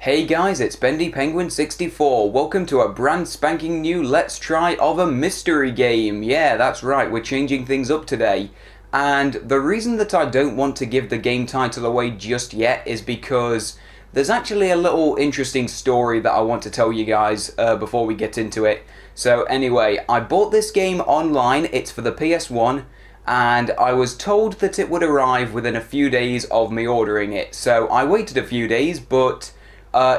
Hey guys, it's Bendy Penguin 64. Welcome to a brand spanking new Let's Try of a mystery game. Yeah, that's right, we're changing things up today. And the reason that I don't want to give the game title away just yet is because there's actually a little interesting story that I want to tell you guys before we get into it. So anyway, I bought this game online, it's for the PS1, and I was told that it would arrive within a few days of me ordering it. So I waited a few days, but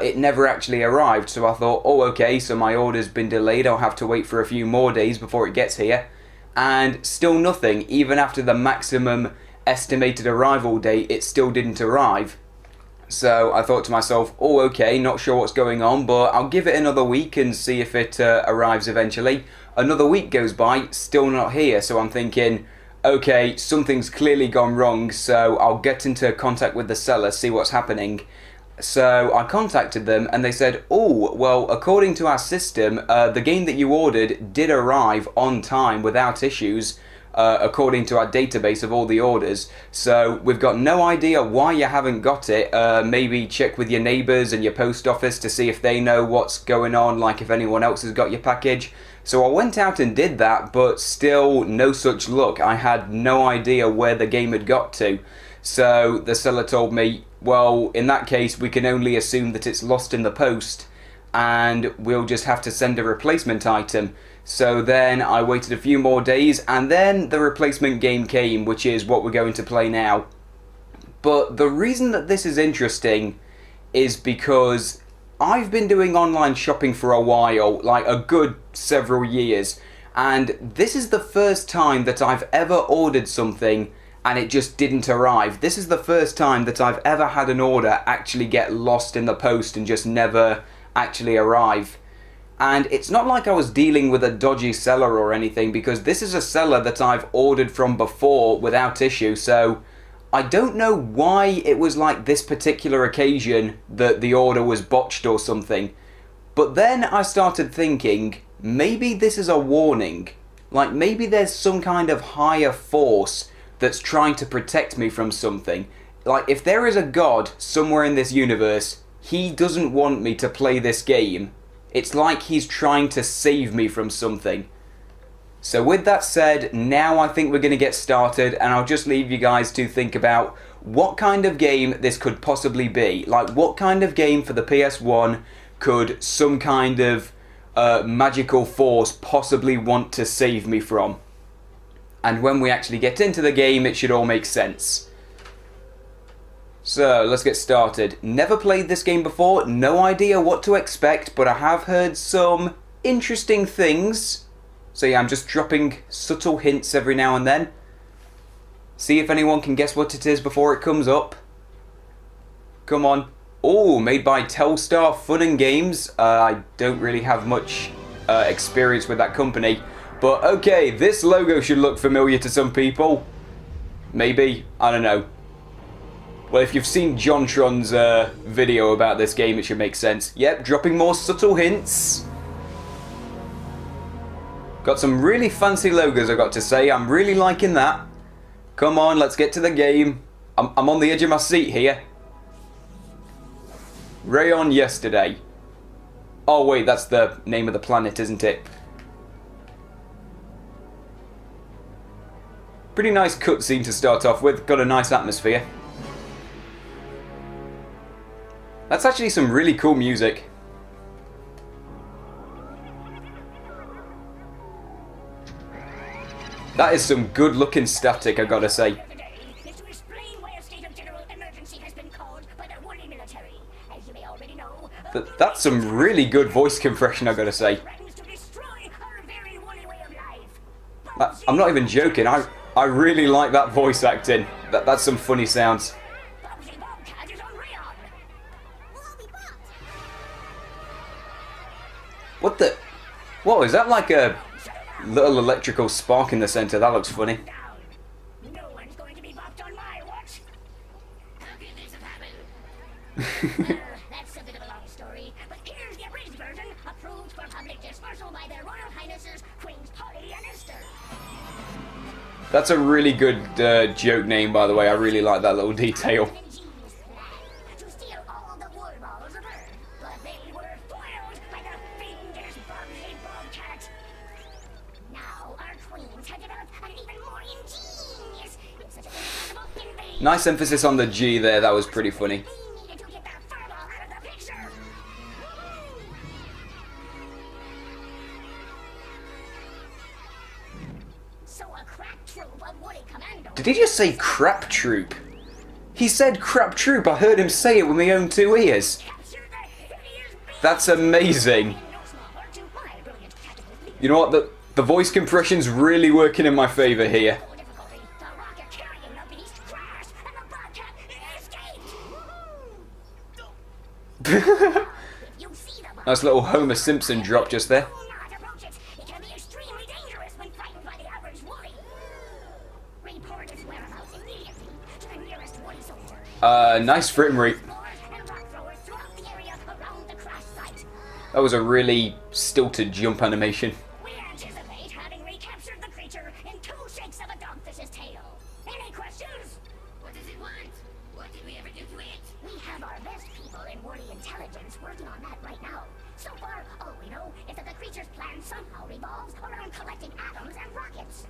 it never actually arrived, so I thought, oh okay, so my order's been delayed, I'll have to wait for a few more days before it gets here. And still nothing, even after the maximum estimated arrival date, it still didn't arrive. So I thought to myself, oh okay, not sure what's going on, but I'll give it another week and see if it arrives eventually. Another week goes by, still not here, so I'm thinking, okay, something's clearly gone wrong, so I'll get into contact with the seller, see what's happening. So I contacted them and they said, oh, well, according to our system, the game that you ordered did arrive on time without issues, according to our database of all the orders. So we've got no idea why you haven't got it. Maybe check with your neighbours and your post office to see if they know what's going on, like if anyone else has got your package. So I went out and did that, but still no such luck. I had no idea where the game had got to. So the seller told me, well, in that case, we can only assume that it's lost in the post and we'll just have to send a replacement item. So then I waited a few more days and then the replacement game came, which is what we're going to play now. But the reason that this is interesting is because I've been doing online shopping for a while, like a good several years, and this is the first time that I've ever ordered something and it just didn't arrive. This is the first time that I've ever had an order actually get lost in the post and just never actually arrive. And it's not like I was dealing with a dodgy seller or anything, because this is a seller that I've ordered from before without issue, so I don't know why it was like this particular occasion that the order was botched or something. But then I started thinking, maybe this is a warning. Like maybe there's some kind of higher force that's trying to protect me from something. Like if there is a God somewhere in this universe, he doesn't want me to play this game. It's like he's trying to save me from something. So with that said, now I think we're going to get started, and I'll just leave you guys to think about what kind of game this could possibly be. Like what kind of game for the PS1 could some kind of magical force possibly want to save me from? And when we actually get into the game, it should all make sense. So, let's get started. Never played this game before, no idea what to expect, but I have heard some interesting things. So yeah, I'm just dropping subtle hints every now and then. See if anyone can guess what it is before it comes up. Come on. Oh, made by Telstar Fun and Games. I don't really have much experience with that company. But okay, this logo should look familiar to some people. Maybe, I don't know. Well, if you've seen JonTron's video about this game, it should make sense. Yep, dropping more subtle hints. Got some really fancy logos, I got to say. I'm really liking that. Come on, let's get to the game. I'm on the edge of my seat here. Rayon Yesterday. Oh wait, that's the name of the planet, isn't it? Pretty nice cutscene to start off with, got a nice atmosphere. That's actually some really cool music. That is some good looking static, I gotta say. That's some really good voice compression, I gotta say. I'm not even joking, I really like that voice acting. That's some funny sounds. What the? Whoa, is that like a little electrical spark in the center? That looks funny. No one's going to be bopped on my watch. How can this have happened? That's a bit of a long story, but here's the abridged version, approved for public dispersal by their Royal Highnesses Queens Polly and Esther. That's a really good joke name, by the way. I really like that little detail. To steal all the wool balls of Earth. Nice emphasis on the G there. That was pretty funny. We needed to get that furball out of the picture. So a crack troop of Woody Commandos. Did he just say crap troop? He said crap troop. I heard him say it with my own 2 ears. Capture the hideous beast. That's amazing. No small part to my brilliant tactical lead. You know what? The voice compression's really working in my favour here. No difficulty. The rocket carrying the beast crashed, and the bobcat escaped. If you see the Nice little Homer Simpson drop just there. do not approach it. It can be extremely dangerous when frightened by the average Woody. Report its whereabouts immediately to the nearest Woody soldier. Nice frame rate. Explorers and rock throwers throughout the area around the crash site. That was a really stilted jump animation. We anticipate having recaptured the creature in 2 shakes of a dogfish's tail. Any questions? What does it want? What did we ever do to it? We have our best people in Woody Intelligence working on that right now. So far, all we know is that the creature's plan somehow revolves around collecting atoms and rockets.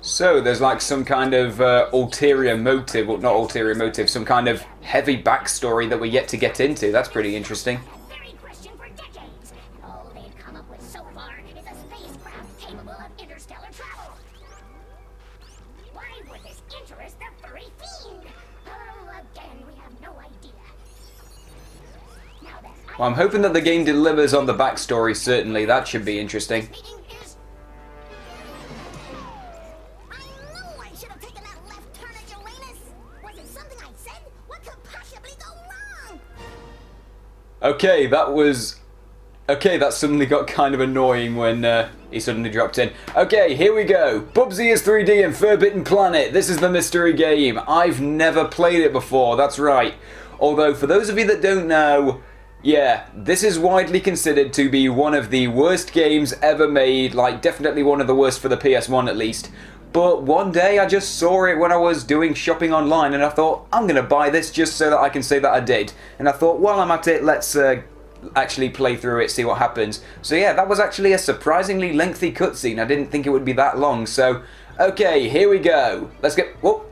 So there's like some kind of ulterior motive, well not ulterior motive, some kind of heavy backstory that we're yet to get into. That's pretty interesting. That very question for decades, and all they've come up with so far is a spacecraft capable of interstellar travel. Why would this interest the furry fiend? Oh, again, we have no idea. Now then, Well, I'm hoping that the game delivers on the backstory, certainly. That should be interesting. meeting is... I knew I should have taken that left turn at Uranus. Was it something I said? What could possibly go wrong? Okay, that suddenly got kind of annoying when he suddenly dropped in. Okay, here we go. Bubsy is 3D and Forbidden Planet. This is the mystery game. I've never played it before, that's right. Although, for those of you that don't know, yeah, this is widely considered to be one of the worst games ever made, like definitely one of the worst for the PS1 at least. But one day I just saw it when I was doing shopping online and I thought, I'm going to buy this just so that I can say that I did. And I thought, while I'm at it, let's actually play through it, see what happens. So yeah, that was actually a surprisingly lengthy cutscene. I didn't think it would be that long. So, okay, here we go. Let's get... Whoop.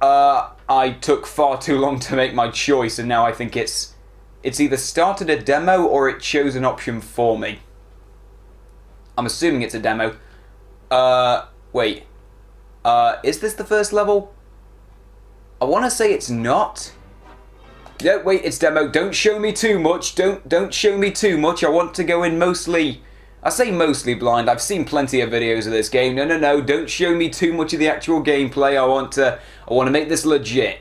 I took far too long to make my choice and now I think it's either started a demo or it chose an option for me. I'm assuming it's a demo. Wait. Is this the first level? I want to say it's not. No, wait, it's demo. Don't show me too much. Don't show me too much. I want to go in mostly... I say mostly blind. I've seen plenty of videos of this game. No. Don't show me too much of the actual gameplay. I want to make this legit.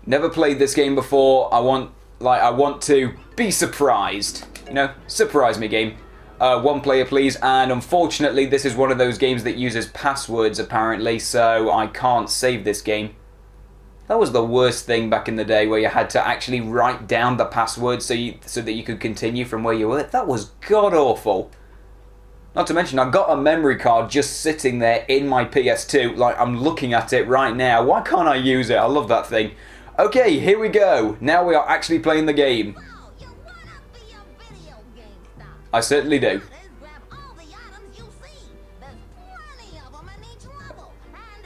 Never played this game before. I want to be surprised. You know, surprise me, game. 1 player, please. And unfortunately, this is one of those games that uses passwords, apparently, so I can't save this game. That was the worst thing back in the day, where you had to actually write down the password so that you could continue from where you were. That was god-awful. Not to mention, I've got a memory card just sitting there in my PS2. Like, I'm looking at it right now. Why can't I use it? I love that thing. Okay, here we go. Now we are actually playing the game. Wow, you wanna be a video game star. I certainly do. Grab all the items you see. There's plenty of them in each level.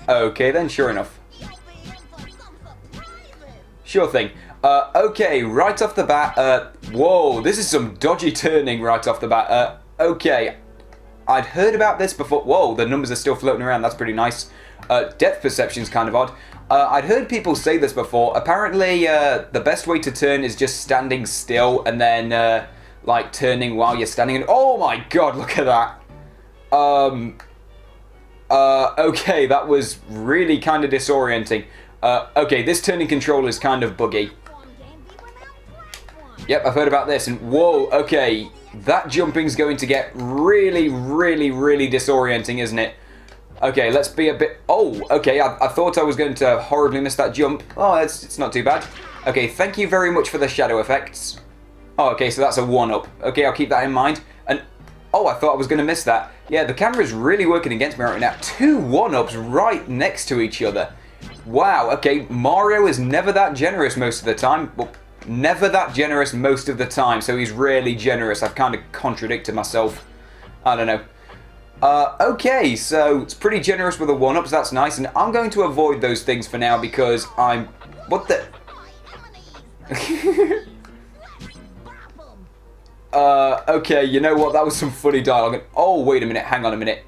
And Okay then, sure enough. you'll be in for some surprises. Sure thing. Okay, right off the bat, whoa, this is some dodgy turning right off the bat. Okay, I'd heard about this before. Whoa, the numbers are still floating around, that's pretty nice. Depth perception's kind of odd. I'd heard people say this before. Apparently, the best way to turn is just standing still and then, like, turning while you're standing. And oh my god, look at that. Okay, that was really kind of disorienting. Okay, this turning control is kind of buggy. Yep, I've heard about this, and whoa, okay, that jumping's going to get really, really, really disorienting, isn't it? Okay, let's be a bit... Oh, okay, I thought I was going to horribly miss that jump. Oh, it's not too bad. Okay, thank you very much for the shadow effects. Oh, okay, so that's a 1-up. Okay, I'll keep that in mind. And, oh, I thought I was going to miss that. Yeah, the camera's really working against me right now. 2 1-ups right next to each other. Wow, okay, Mario is never that generous most of the time. Well, never that generous most of the time, so he's rarely generous. I've kind of contradicted myself. I don't know. Okay, so it's pretty generous with the 1-ups, that's nice, and I'm going to avoid those things for now because I'm... What the... Okay, you know what, that was some funny dialogue. Oh, wait a minute, hang on a minute.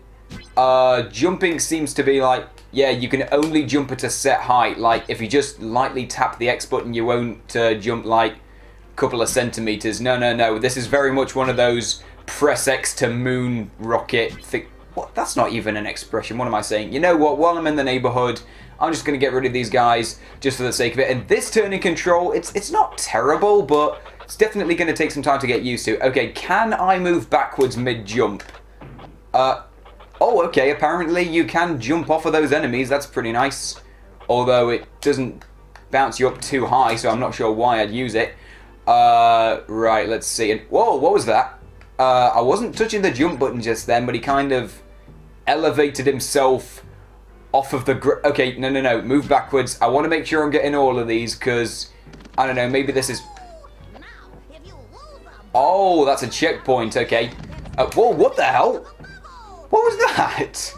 Jumping seems to be like, yeah, you can only jump at a set height. Like, if you just lightly tap the X button, you won't jump like a couple of centimeters. No, no, no, this is very much one of those press X to moon rocket thing. What? That's not even an expression. What am I saying? You know what, while I'm in the neighborhood, I'm just going to get rid of these guys just for the sake of it. And this turning control, it's not terrible, but it's definitely going to take some time to get used to. Okay, can I move backwards mid-jump? Oh, okay, apparently you can jump off of those enemies. That's pretty nice. Although it doesn't bounce you up too high, so I'm not sure why I'd use it. Right, let's see. And whoa, what was that? I wasn't touching the jump button just then, but he kind of elevated himself off of the... Okay, no, no, no, move backwards. I want to make sure I'm getting all of these, because, I don't know, maybe this is... Oh, that's a checkpoint, okay. Whoa, what the hell? What was that?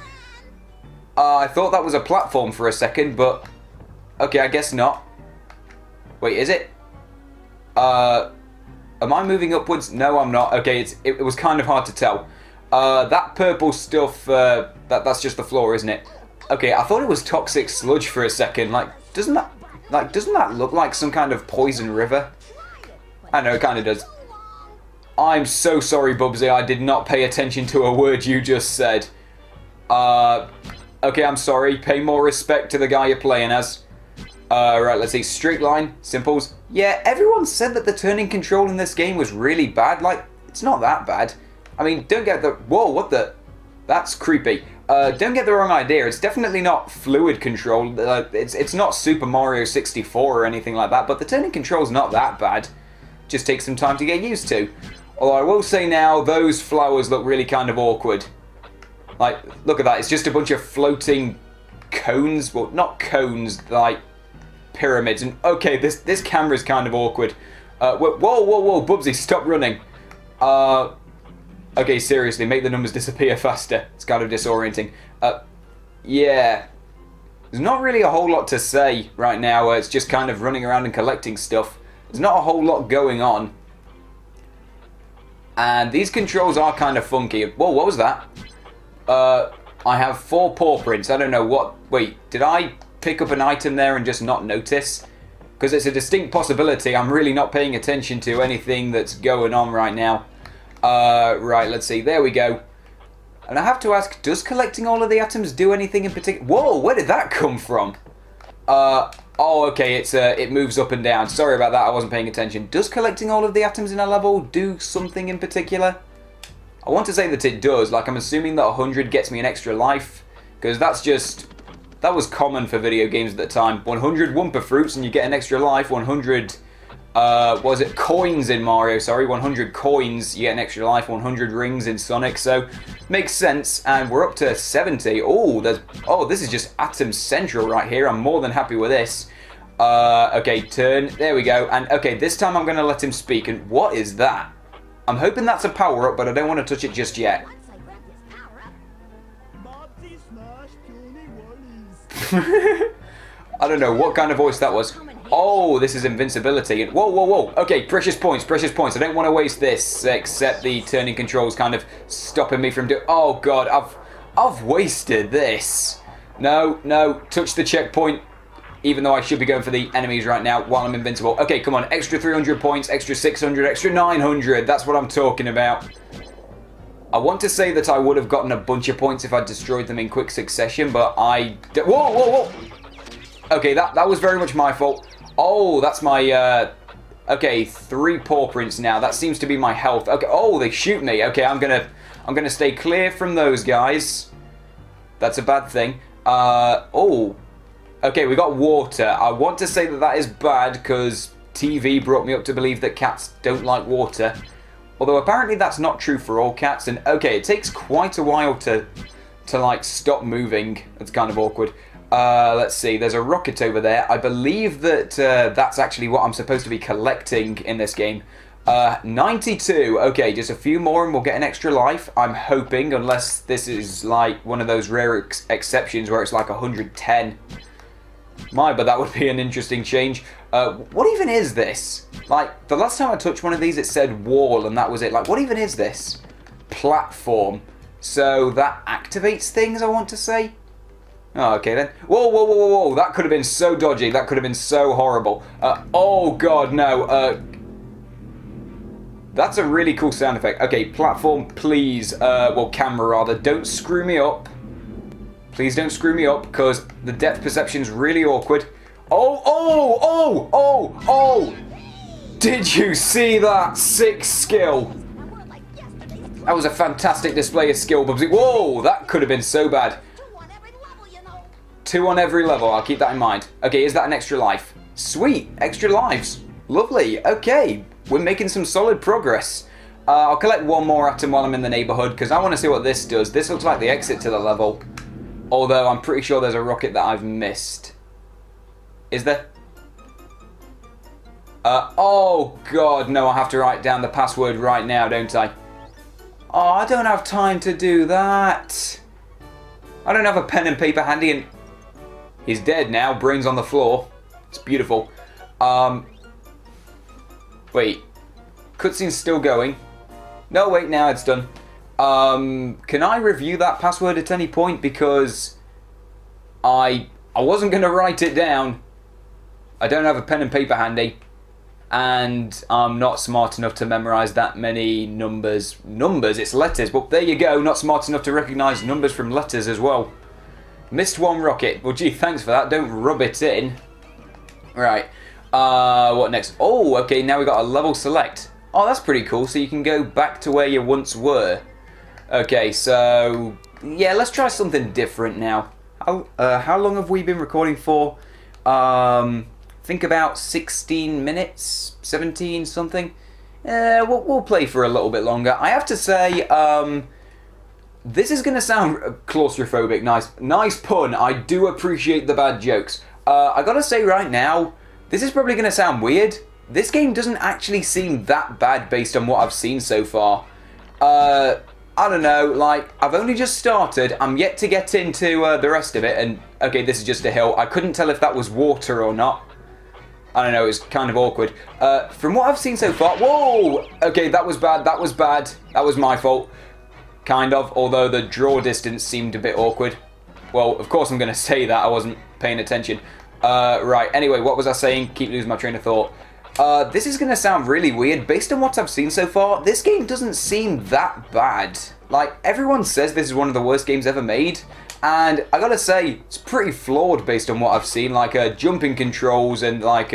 I thought that was a platform for a second, but... Okay, I guess not. Wait, is it? Am I moving upwards? No, I'm not. Okay, it was kind of hard to tell. That purple stuff, that's just the floor, isn't it? Okay, I thought it was toxic sludge for a second. Doesn't that look like some kind of poison river? I know, it kind of does. I'm so sorry, Bubsy, I did not pay attention to a word you just said. Okay, I'm sorry. Pay more respect to the guy you're playing as. Right, let's see. Straight line, simples. Yeah, everyone said that the turning control in this game was really bad. Like, it's not that bad. I mean, don't get the... Whoa, what the... That's creepy. Don't get the wrong idea. It's definitely not fluid control. It's not Super Mario 64 or anything like that, but the turning control's not that bad. Just takes some time to get used to. Although I will say now, those flowers look really kind of awkward. Like, look at that. It's just a bunch of floating cones. Well, not cones, like pyramids. And okay, this camera's kind of awkward. Whoa, whoa, whoa, Bubsy, stop running. Okay, seriously, make the numbers disappear faster. It's kind of disorienting. Yeah. There's not really a whole lot to say right now. It's just kind of running around and collecting stuff. There's not a whole lot going on. And these controls are kind of funky. Whoa, what was that? I have 4 paw prints. I don't know what... Wait, did I pick up an item there and just not notice? Because it's a distinct possibility. I'm really not paying attention to anything that's going on right now. Right, let's see. There we go. And I have to ask, does collecting all of the atoms do anything in particular? Whoa, where did that come from? Oh, okay, it moves up and down. Sorry about that, I wasn't paying attention. Does collecting all of the atoms in a level do something in particular? I want to say that it does. Like, I'm assuming that 100 gets me an extra life. Because that was common for video games at the time. 100 Wumpa Fruits and you get an extra life. 100, what was it? Coins in Mario, sorry. 100 coins, you get an extra life. 100 rings in Sonic. So, makes sense. And we're up to 70. Oh, this is just Atom Central right here. I'm more than happy with this. Okay, turn. There we go. And, okay, this time I'm going to let him speak. And what is that? I'm hoping that's a power-up, but I don't want to touch it just yet. I don't know what kind of voice that was. Oh, this is invincibility. Whoa, whoa, whoa. Okay, precious points, precious points. I don't want to waste this, except the turning controls kind of stopping me from doing... Oh, God, I've wasted this. No, no, touch the checkpoint. Even though I should be going for the enemies right now while I'm invincible. Okay, come on. Extra 300 points, extra 600, extra 900. That's what I'm talking about. I want to say that I would have gotten a bunch of points if I destroyed them in quick succession, but I... Whoa, whoa, whoa! Okay, that was very much my fault. Oh, that's my... Okay, 3 paw prints now. That seems to be my health. Okay, oh, they shoot me. Okay, I'm gonna stay clear from those guys. That's a bad thing. Oh... Okay, we got water. I want to say that that is bad because TV brought me up to believe that cats don't like water. Although apparently that's not true for all cats. And okay, it takes quite a while to like stop moving. It's kind of awkward. Let's see. There's a rocket over there. I believe that that's actually what I'm supposed to be collecting in this game. 92. Okay, just a few more and we'll get an extra life. I'm hoping, unless this is like one of those rare exceptions where it's like 110. But that would be an interesting change. What even is this? Like, the last time I touched one of these, it said wall, and that was it. Like, what even is this? Platform. So that activates things, I want to say. Oh, okay then. Whoa, whoa, whoa, whoa, whoa. That could have been so dodgy. That could have been so horrible. Oh, God, no. That's a really cool sound effect. Okay, platform, please. Well, camera, rather. Don't screw me up. Please don't screw me up, because the depth perception's really awkward. Oh, oh, oh, oh, oh! Did you see that? Sick skill. That was a fantastic display of skill, Bubsy. Whoa, that could have been so bad. 2 on every level, I'll keep that in mind. Okay, is that an extra life? Sweet, extra lives. Lovely, okay. We're making some solid progress. I'll collect one more atom while I'm in the neighborhood, because I want to see what this does. This looks like the exit to the level. Although, I'm pretty sure there's a rocket that I've missed. Is there? Oh, God, no, I have to write down the password right now, don't I? Oh, I don't have time to do that. I don't have a pen and paper handy, and he's dead now, brains on the floor. It's beautiful. Wait, cutscene's still going. No, wait, now it's done. Can I review that password at any point? Because I wasn't going to write it down. I don't have a pen and paper handy. And I'm not smart enough to memorize that many numbers. Numbers? It's letters. But there you go. Not smart enough to recognize numbers from letters as well. Missed one rocket. Well, gee, thanks for that. Don't rub it in. Right. What next? Oh, okay. Now we got a level select. Oh, that's pretty cool. So you can go back to where you once were. Okay, so yeah, let's try something different now. How long have we been recording for? Think about 16 minutes, 17 something. We'll play for a little bit longer. I have to say, this is going to sound claustrophobic. Nice pun. I do appreciate the bad jokes. I gotta say right now, this is probably going to sound weird. This game doesn't actually seem that bad based on what I've seen so far. I don't know, like, I've only just started. I'm yet to get into the rest of it, and okay, this is just a hill. I couldn't tell if that was water or not. I don't know, it was kind of awkward. From what I've seen so far... Whoa! Okay, that was bad, that was bad. That was my fault. Kind of, although the draw distance seemed a bit awkward. Well, of course I'm going to say that. I wasn't paying attention. Right, anyway, what was I saying? Keep losing my train of thought. This is going to sound really weird. Based on what I've seen so far, this game doesn't seem that bad. Like, everyone says this is one of the worst games ever made. And I gotta say, it's pretty flawed based on what I've seen. Like, jumping controls and like,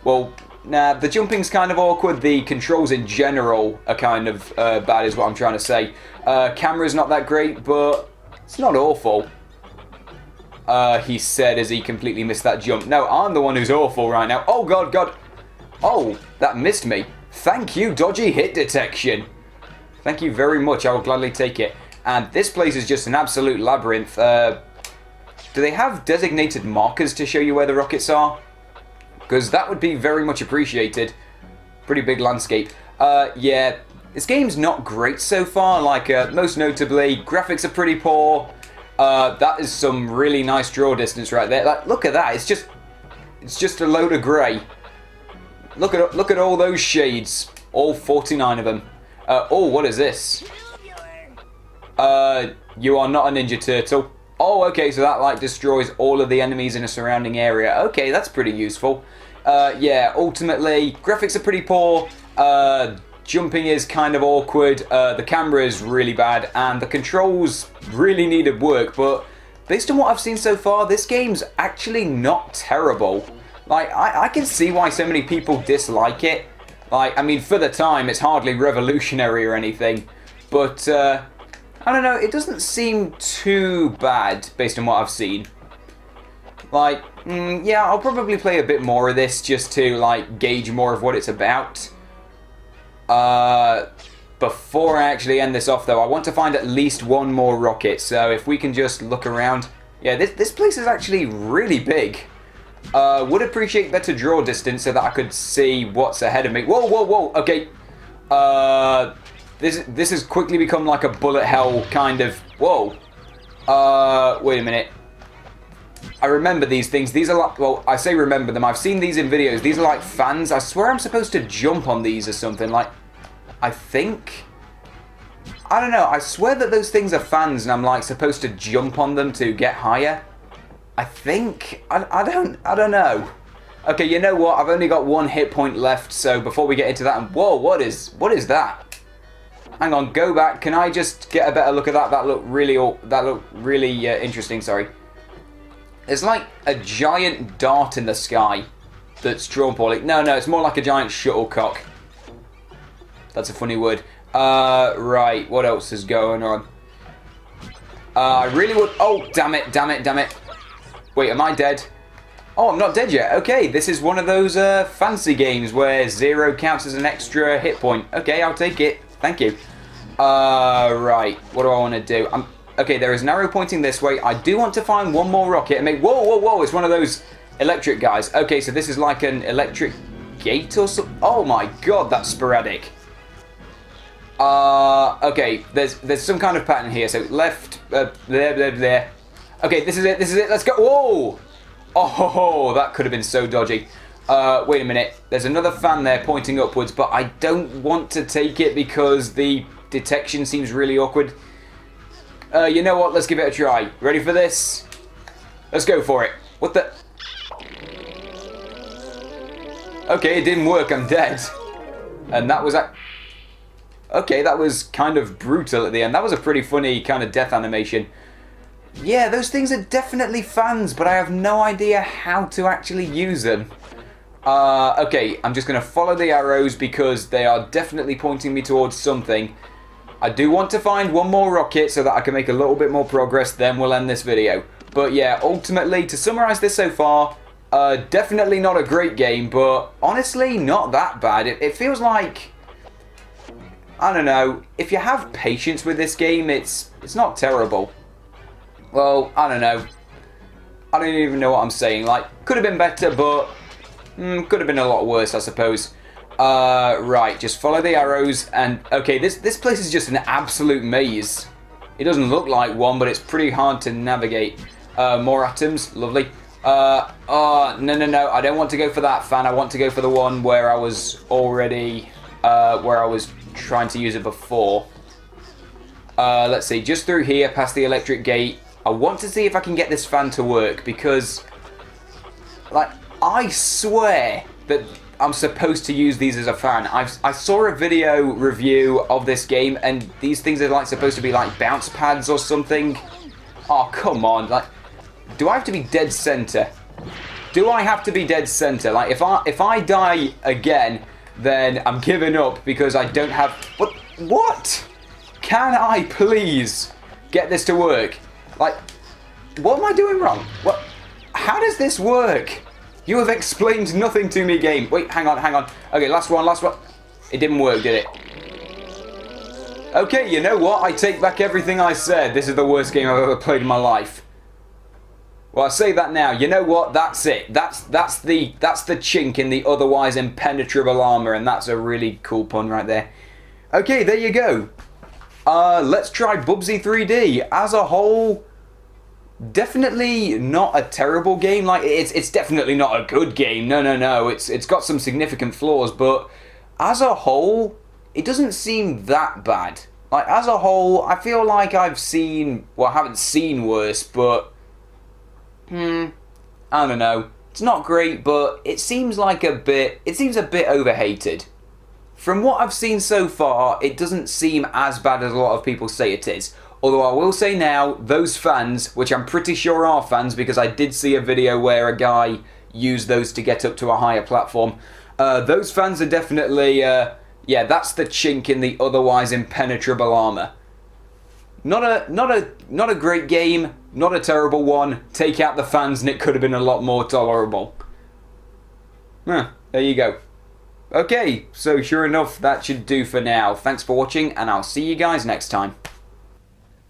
well, nah, the jumping's kind of awkward. The controls in general are kind of bad is what I'm trying to say. Camera's not that great, but it's not awful. He said as he completely missed that jump. No, I'm the one who's awful right now. Oh, God, God. Oh, that missed me. Thank you, dodgy hit detection. Thank you very much. I will gladly take it. And this place is just an absolute labyrinth. Do they have designated markers to show you where the rockets are? Because that would be very much appreciated. Pretty big landscape. Yeah, this game's not great so far. Like, most notably, graphics are pretty poor. That is some really nice draw distance right there. Like, look at that. It's just a load of grey. Look at all those shades. All 49 of them. Oh, what is this? You are not a Ninja Turtle. Oh, okay, so that, like, destroys all of the enemies in a surrounding area. Okay, that's pretty useful. Yeah, ultimately, graphics are pretty poor. Jumping is kind of awkward. The camera is really bad. And the controls really needed work. But based on what I've seen so far, this game's actually not terrible. Like, I can see why so many people dislike it. Like, I mean, for the time, it's hardly revolutionary or anything. But, I don't know, it doesn't seem too bad based on what I've seen. Like, yeah, I'll probably play a bit more of this just to, like, gauge more of what it's about. Before I actually end this off, though, I want to find at least one more rocket. So if we can just look around. Yeah, this place is actually really big. Would appreciate better draw distance so that I could see what's ahead of me. Whoa, whoa, whoa. Okay, This has quickly become like a bullet hell kind of... Whoa. Wait a minute. I remember these things. These are like... Well, I say remember them. I've seen these in videos. These are like fans. I swear I'm supposed to jump on these or something. Like, I think... I don't know. I swear that those things are fans and I'm like supposed to jump on them to get higher. I think... I don't know. Okay, you know what? I've only got 1 hit point left, so before we get into that... Whoa, what is that? Hang on, go back. Can I just get a better look at that? That looked really interesting, sorry. It's like a giant dart in the sky that's drawn poorly. No, it's more like a giant shuttlecock. That's a funny word. Right, what else is going on? I really would... Oh, damn it. Wait, am I dead? Oh, I'm not dead yet. Okay, this is one of those fancy games where 0 counts as an extra hit point. Okay, I'll take it. Thank you. Right, what do I want to do? Okay, there is an arrow pointing this way. I do want to find one more rocket and make... Whoa, it's one of those electric guys. Okay, so this is like an electric gate or something. Oh my god, that's sporadic. Okay, there's some kind of pattern here. So left, there. Okay, this is it, let's go. Whoa! Oh, that could have been so dodgy. Wait a minute. There's another fan there pointing upwards, but I don't want to take it because the detection seems really awkward. You know what? Let's give it a try. Ready for this? Let's go for it. What the... Okay, it didn't work. I'm dead. And that was... Okay, that was kind of brutal at the end. That was a pretty funny kind of death animation. Yeah, those things are definitely fans, but I have no idea how to actually use them. Okay, I'm just going to follow the arrows because they are definitely pointing me towards something. I do want to find one more rocket so that I can make a little bit more progress, then we'll end this video. But yeah, ultimately, to summarize this so far, definitely not a great game, but honestly, not that bad. It feels like... I don't know, if you have patience with this game, it's not terrible. Well, I don't know. I don't even know what I'm saying. Like, could have been better, but could have been a lot worse, I suppose. Right, just follow the arrows, and okay, this place is just an absolute maze. It doesn't look like one, but it's pretty hard to navigate. More atoms, lovely. No, I don't want to go for that fan. I want to go for the one where I was already, where I was trying to use it before. Let's see, just through here, past the electric gate. I want to see if I can get this fan to work, because, like, I swear that I'm supposed to use these as a fan. I saw a video review of this game, and these things are, like, supposed to be, like, bounce pads or something. Oh, come on, like, do I have to be dead center? Do I have to be dead center? Like, if I die again, then I'm giving up because I don't have... What? Can I please get this to work? Like, what am I doing wrong? What? How does this work? You have explained nothing to me, game. Wait, hang on. Okay, last one. It didn't work, did it? Okay, you know what? I take back everything I said. This is the worst game I've ever played in my life. Well, I say that now. You know what? That's it. That's the chink in the otherwise impenetrable armor, and that's a really cool pun right there. Okay, there you go. Let's try Bubsy 3D. As a whole, definitely not a terrible game. Like, it's definitely not a good game. No. It's got some significant flaws, but as a whole, it doesn't seem that bad. Like, as a whole, I feel like I haven't seen worse, but I don't know. It's not great, but it seems a bit overhated. From what I've seen so far, it doesn't seem as bad as a lot of people say it is. Although I will say now, those fans, which I'm pretty sure are fans because I did see a video where a guy used those to get up to a higher platform, those fans are definitely, yeah, that's the chink in the otherwise impenetrable armor. Not a great game, not a terrible one. Take out the fans and it could have been a lot more tolerable. There you go. Okay, so sure enough, that should do for now. Thanks for watching, and I'll see you guys next time.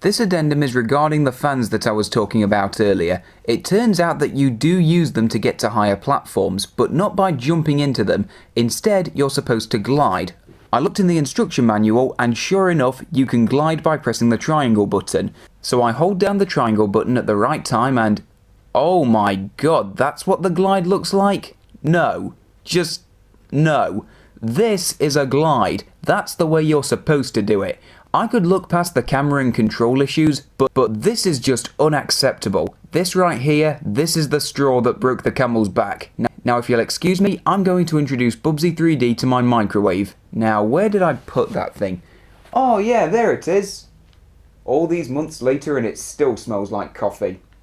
This addendum is regarding the fans that I was talking about earlier. It turns out that you do use them to get to higher platforms, but not by jumping into them. Instead, you're supposed to glide. I looked in the instruction manual and sure enough, you can glide by pressing the triangle button. So I hold down the triangle button at the right time and... oh my god, that's what the glide looks like? No. Just... no. This is a glide. That's the way you're supposed to do it. I could look past the camera and control issues, but this is just unacceptable. This right here, this is the straw that broke the camel's back. Now if you'll excuse me, I'm going to introduce Bubsy 3D to my microwave. Now where did I put that thing? Oh yeah, there it is. All these months later and it still smells like coffee.